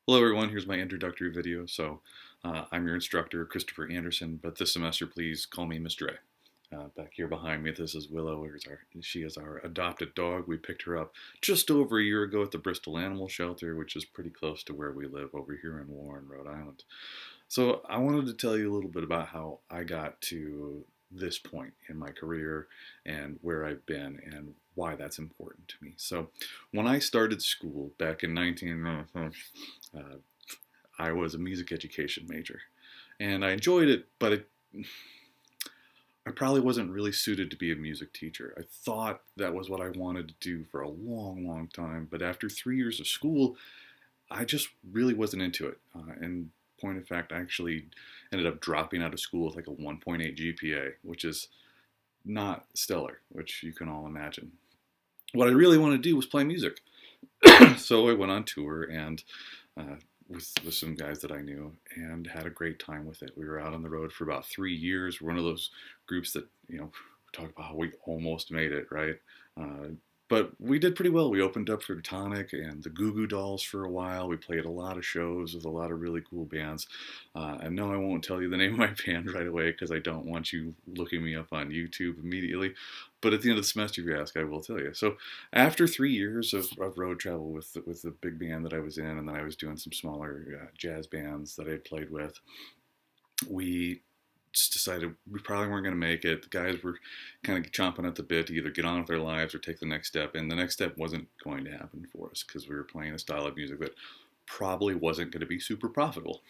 Hello everyone, here's my introductory video. I'm your instructor, Christopher Anderson, but this semester please call me Miss Dre. Back here behind me, this is Willow. She is our adopted dog. We picked her up just over a year ago at the Bristol Animal Shelter, which is pretty close to where we live over here in Warren, Rhode Island. So I wanted to tell you a little bit about how I got to this point in my career and where I've been and why that's important to me. So when I started school back in 19, I was a music education major and I enjoyed it, but I probably wasn't really suited to be a music teacher. I thought that was what I wanted to do for a long, long time, but after 3 years of school, I just really wasn't into it. And point of fact, I actually ended up dropping out of school with like a 1.8 GPA, which is not stellar, which you can all imagine. What I really wanted to do was play music. So I went on tour and with some guys that I knew and had a great time with it. We were out on the road for about 3 years. We're one of those groups that, talk about how we almost made it, right? But we did pretty well. We opened up for Tonic and the Goo Goo Dolls for a while. We played a lot of shows with a lot of really cool bands. And no, I won't tell you the name of my band right away because I don't want you looking me up on YouTube immediately. But at the end of the semester, if you ask, I will tell you. So after 3 years of road travel with the big band that I was in, and then I was doing some smaller jazz bands that I had played with, we just decided we probably weren't going to make it. The guys were kind of chomping at the bit to either get on with their lives or take the next step. And the next step wasn't going to happen for us because we were playing a style of music that probably wasn't going to be super profitable.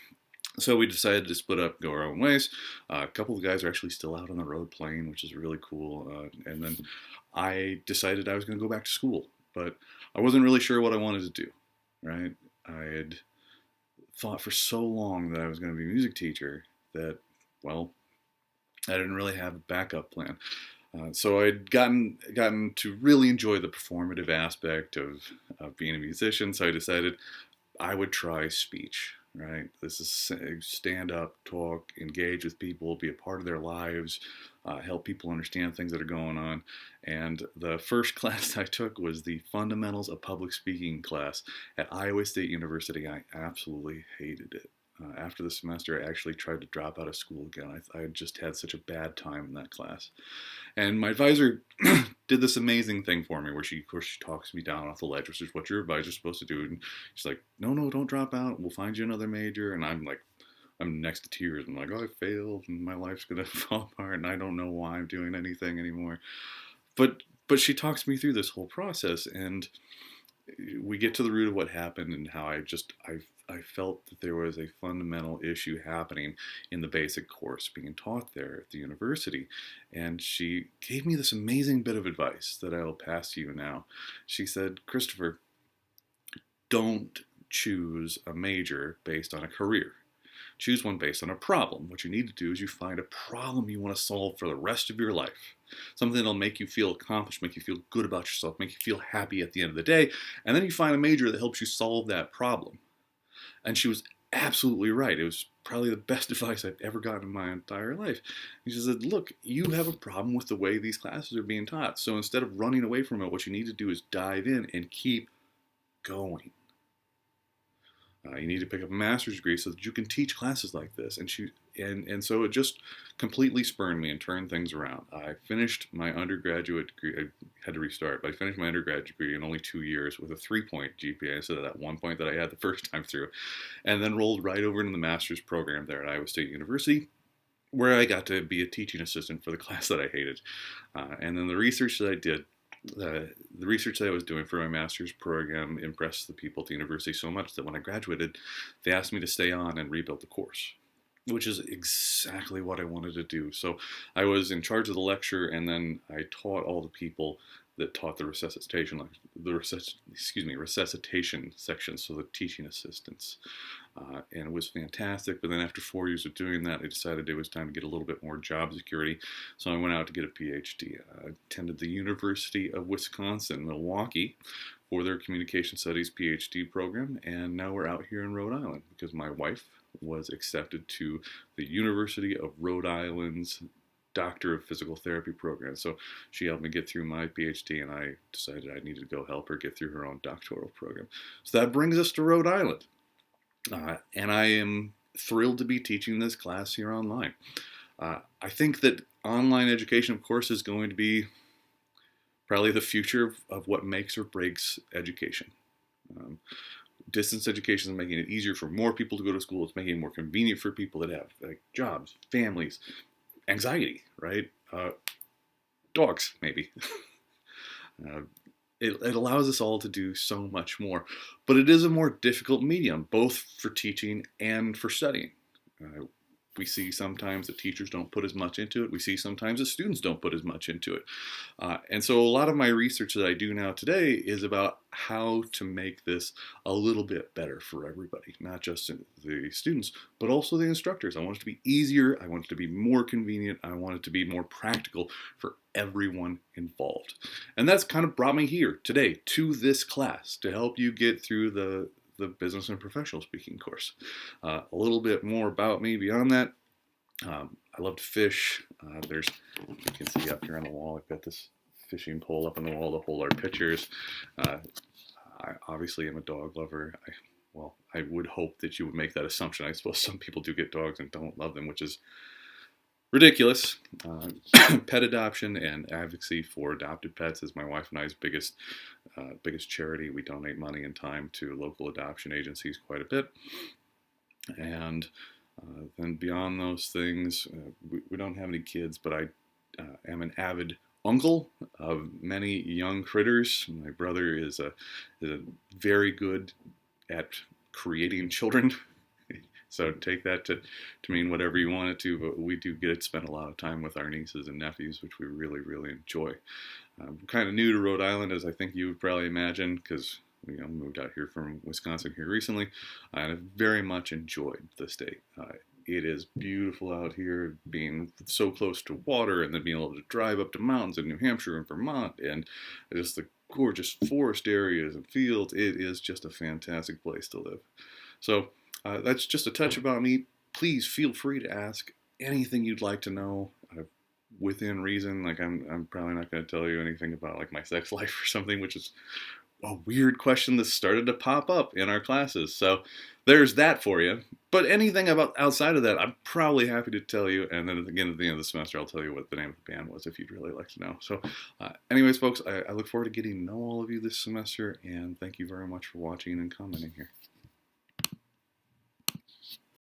So we decided to split up, go our own ways. A couple of the guys are actually still out on the road playing, which is really cool. And then I decided I was going to go back to school, but I wasn't really sure what I wanted to do, right? I had thought for so long that I was going to be a music teacher that, well, I didn't really have a backup plan. So I'd gotten to really enjoy the performative aspect of being a musician. So I decided I would try speech. Right, this is stand up, talk, engage with people, be a part of their lives, help people understand things that are going on. And the first class I took was the Fundamentals of Public Speaking class at Iowa State University. I absolutely hated it. After the semester, I actually tried to drop out of school again. I had just had such a bad time in that class. And my advisor did this amazing thing for me where of course, she talks me down off the ledge, which is what your advisor's supposed to do. And she's like, no, don't drop out. We'll find you another major. And I'm like, I'm next to tears. I'm like, oh, I failed and my life's going to fall apart and I don't know why I'm doing anything anymore. But she talks me through this whole process and we get to the root of what happened and how I felt that there was a fundamental issue happening in the basic course being taught there at the university. And she gave me this amazing bit of advice that I will pass to you now. She said, Christopher, don't choose a major based on a career. Choose one based on a problem. What you need to do is you find a problem you want to solve for the rest of your life. Something that'll make you feel accomplished, make you feel good about yourself, make you feel happy at the end of the day. And then you find a major that helps you solve that problem. And she was absolutely right. It was probably the best advice I've ever gotten in my entire life. And she said, look, you have a problem with the way these classes are being taught. So instead of running away from it, what you need to do is dive in and keep going. You need to pick up a master's degree so that you can teach classes like this. And so it just completely spurned me and turned things around. I finished my undergraduate degree. I had to restart, but I finished my undergraduate degree in only 2 years with a 3-point GPA instead of that 1 point that I had the first time through, and then rolled right over into the master's program there at Iowa State University, where I got to be a teaching assistant for the class that I hated. And then the research that I did the research that I was doing for my master's program impressed the people at the university so much that when I graduated, they asked me to stay on and rebuild the course, which is exactly what I wanted to do. So I was in charge of the lecture, and then I taught all the people that taught the resuscitation section, so the teaching assistants. And it was fantastic. But then after 4 years of doing that, I decided it was time to get a little bit more job security. So I went out to get a PhD. I attended the University of Wisconsin, Milwaukee, for their communication studies PhD program. And now we're out here in Rhode Island because my wife was accepted to the University of Rhode Island's Doctor of Physical Therapy program. So she helped me get through my PhD, and I decided I needed to go help her get through her own doctoral program. So that brings us to Rhode Island. And I am thrilled to be teaching this class here online. I think that online education, of course, is going to be probably the future of what makes or breaks education. Um, Distance education is making it easier for more people to go to school. It's making it more convenient for people that have like jobs, families, anxiety, right? Dogs, maybe. uh, it allows us all to do so much more, but it is a more difficult medium, both for teaching and for studying. Uh, we see sometimes that teachers don't put as much into it. We see sometimes that students don't put as much into it. And so a lot of my research that I do now today is about how to make this a little bit better for everybody, not just the students, but also the instructors. I want it to be easier. I want it to be more convenient. I want it to be more practical for everyone involved. And that's kind of brought me here today to this class to help you get through the business and professional speaking course. A little bit more about me beyond that. I love to fish. You can see up here on the wall, I've got this fishing pole up on the wall to hold our pictures. I obviously am a dog lover. I would hope that you would make that assumption. I suppose some people do get dogs and don't love them, which is ridiculous. Pet adoption and advocacy for adopted pets is my wife and I's biggest charity. We donate money and time to local adoption agencies quite a bit. And then beyond those things, we don't have any kids, but I am an avid uncle of many young critters. My brother is a very good at creating children. So take that to mean whatever you want it to, but we do get to spend a lot of time with our nieces and nephews, which we really, really enjoy. I'm kind of new to Rhode Island, as I think you would probably imagine, because moved out here from Wisconsin here recently, and I've very much enjoyed the state. It is beautiful out here, being so close to water, and then being able to drive up to mountains in New Hampshire and Vermont, and just the gorgeous forest areas and fields. It is just a fantastic place to live. So that's just a touch about me. Please feel free to ask anything you'd like to know within reason. Like I'm probably not going to tell you anything about like my sex life or something, which is a weird question that started to pop up in our classes. So there's that for you. But anything about outside of that, I'm probably happy to tell you. And then again, at the end of the semester, I'll tell you what the name of the band was if you'd really like to know. So anyways, folks, I look forward to getting to know all of you this semester. And thank you very much for watching and commenting here.